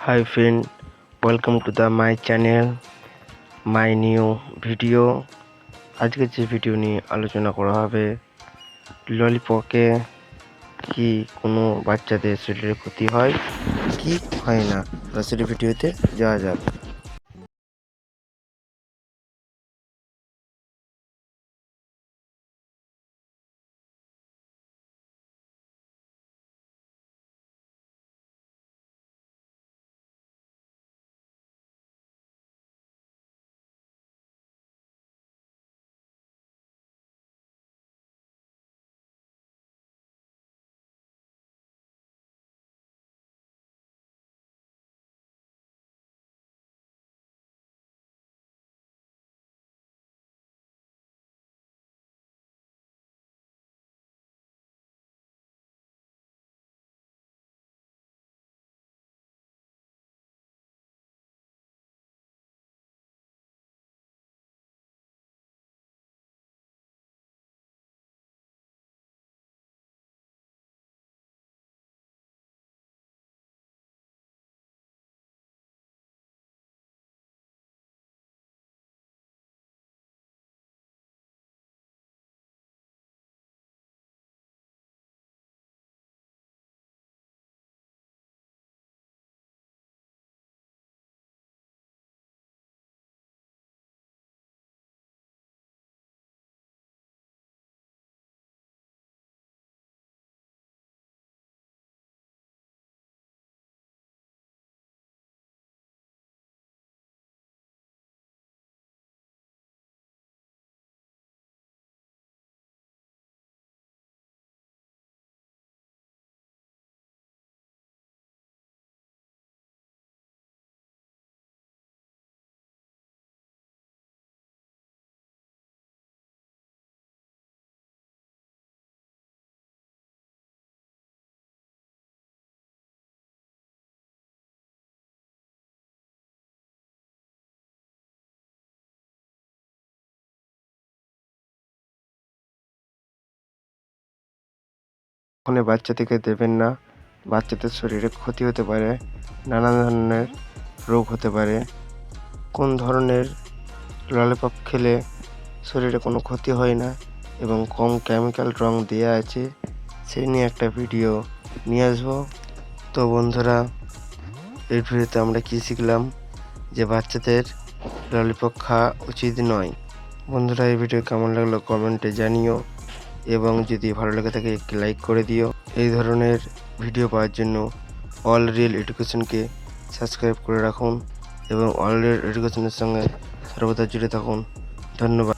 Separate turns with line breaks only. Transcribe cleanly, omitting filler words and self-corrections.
Hi friend, welcome to the my channel, my new video। আজকে যে video নিয়ে আলোচনা করা হবে, ললিপপে কি কোনো বাচ্চাদের শরীরে ক্ষতি হয় কি হয় না, সরাসরি ভিডিওতে যাওয়া যাক। কখনো বাচ্চাদেরকে দেবেন না, বাচ্চাদের শরীরে ক্ষতি হতে পারে, নানা ধরনের রোগ হতে পারে। কোন ধরনের ললিপপ খেলে শরীরে কোনো ক্ষতি হয় না এবং কম কেমিক্যাল রং দেওয়া আছে, সেই নিয়ে একটা ভিডিও নিয়ে আসবো। তো বন্ধুরা, এই ভিডিওতে আমরা কি শিখলাম, যে বাচ্চাদের ললিপপ খাওয়া উচিত নয়। বন্ধুরা, এই ভিডিও কেমন লাগলো কমেন্টে জানিও এবং যদি ভালো লেগে থাকে একটি লাইক করে দিও। এই ধরনের ভিডিও পাওয়ার জন্য অল রিয়েল এডুকেশনকে সাবস্ক্রাইব করে রাখুন এবং অল রিয়েল এডুকেশনের সঙ্গে সর্বদা জুড়ে থাকুন। ধন্যবাদ।